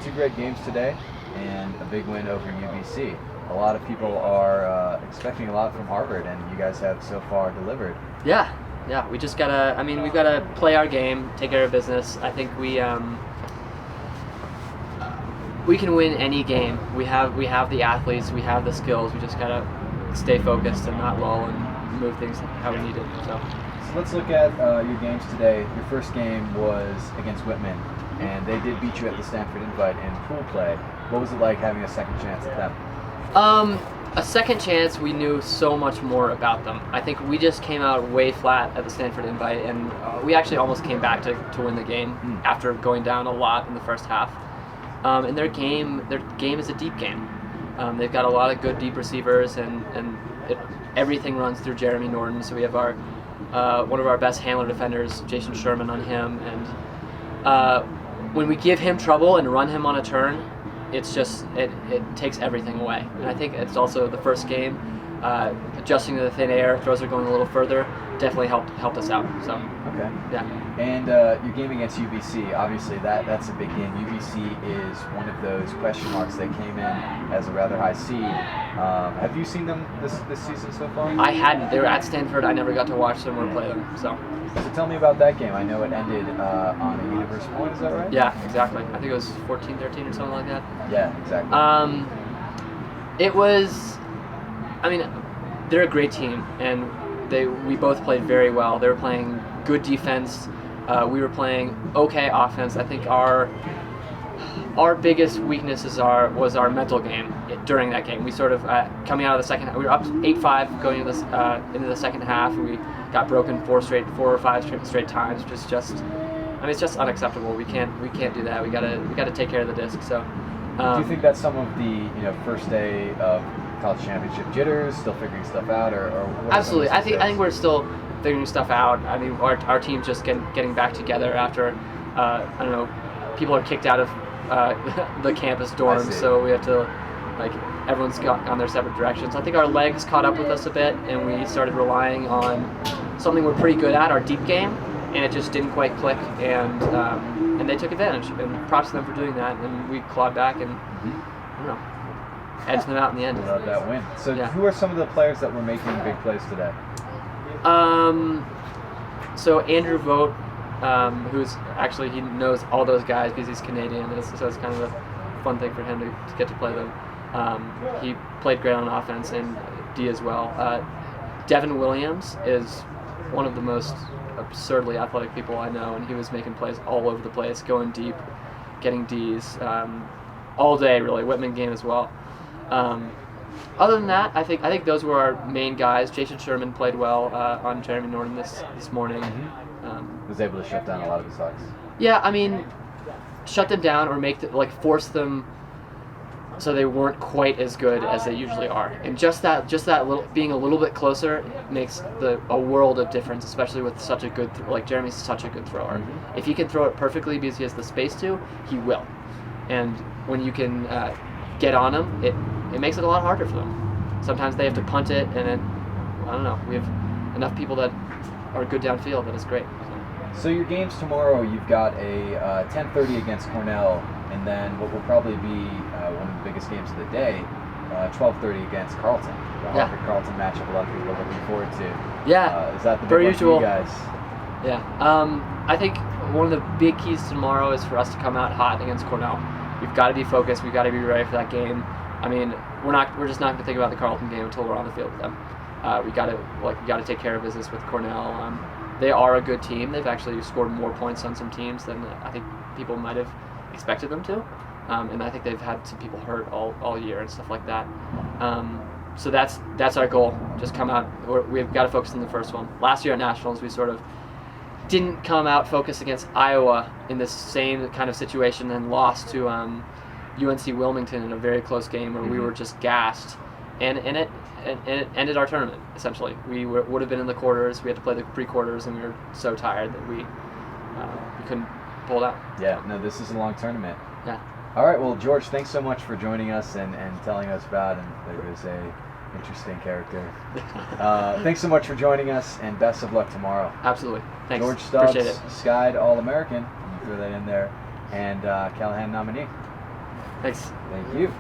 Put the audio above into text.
two great games today and a big win over UBC. A lot of people are expecting a lot from Harvard, and you guys have so far delivered. Yeah. We just gotta. I mean, we've gotta play our game, take care of business. I think we can win any game. We have the athletes, we have the skills. We just gotta stay focused and not lull and move things how we need it. So let's look at your games today. Your first game was against Whitman, and they did beat you at the Stanford Invite in pool play. What was it like having a second chance at them? A second chance, we knew so much more about them. I think we just came out way flat at the Stanford Invite, and we actually almost came back to win the game after going down a lot in the first half. And their game is a deep game. They've got a lot of good deep receivers, and everything runs through Jeremy Norton. So we have our one of our best handler defenders, Jason Sherman, on him. And when we give him trouble and run him on a turn, it's just it takes everything away. And I think it's also the first game, adjusting to the thin air, throws are going a little further, definitely helped us out. So okay, yeah. And your game against UBC, obviously that's a big game. UBC is one of those question marks. They came in as a rather high seed. Have you seen them this season so far? I hadn't. They were at Stanford. I never got to watch them or play them. So tell me about that game. I know it ended on a universe point. Is that right? Yeah, exactly. I think it was 14-13 or something like that. Yeah, exactly. It was. I mean, they're a great team, and we both played very well. They were playing good defense. We were playing okay offense. I think our biggest weakness was our mental game during that game. We sort of coming out of the second half, we were up 8-5 going into the second half. We got broken 4 or 5 straight times, which is just, I mean, it's just unacceptable. We can't do that. We gotta take care of the disc. So do you think that's some of the first day of college championship jitters, still figuring stuff out, or what? Absolutely. I think we're still figuring stuff out. I mean, our team's just getting back together after I don't know, people are kicked out of the campus dorms, so we have to, everyone's gone their separate directions. I think our legs caught up with us a bit, and we started relying on something we're pretty good at, our deep game, and it just didn't quite click, and they took advantage, and props to them for doing that, and we clawed back and I don't know, edged them out in the end. Love that win. So who are some of the players that were making big plays today? So Andrew Vogt, who's actually, he knows all those guys because he's Canadian, so it's kind of a fun thing for him to get to play them. He played great on offense and D as well. Devin Williams is one of the most absurdly athletic people I know, and he was making plays all over the place, going deep, getting Ds, all day really. Whitman game as well. Other than that, I think those were our main guys. Jason Sherman played well on Jeremy Norton this morning. Was able to shut down a lot of his hawks. Yeah, I mean, shut them down or force them so they weren't quite as good as they usually are. And just that little, being a little bit closer makes a world of difference, especially with such a good Jeremy's such a good thrower. If he can throw it perfectly because he has the space to, he will. And when you can get on him, it makes it a lot harder for them. Sometimes they have to punt it, and I don't know. We have enough people that are good downfield that it's great. So your games tomorrow, you've got a 10:30 against Cornell, and then what will probably be one of the biggest games of the day, 12:30 against Carleton. The Harvard-Carleton matchup a lot of people are looking forward to. Yeah. Is that the big one for you guys? Yeah. I think one of the big keys tomorrow is for us to come out hot against Cornell. We've got to be focused. We've got to be ready for that game. I mean, we're just not going to think about the Carleton game until we're on the field with them. We got to take care of business with Cornell. They are a good team. They've actually scored more points on some teams than I think people might have expected them to. And I think they've had some people hurt all year and stuff like that. So that's our goal. Just come out. We've got to focus on the first one. Last year at Nationals, we sort of didn't come out focused against Iowa in the same kind of situation and lost to UNC Wilmington in a very close game where we were just gassed. And it ended our tournament, essentially. We would have been in the quarters. We had to play the pre-quarters, and we were so tired that we couldn't pull it out. Yeah, no, this is a long tournament. Yeah. All right, well, George, thanks so much for joining us and telling us about him. There is a interesting character. Thanks so much for joining us, and best of luck tomorrow. Absolutely. Thanks. George Stubbs, Appreciate it. Skied All-American. I'm going to throw that in there. and Callahan nominee. Thanks. Thank you.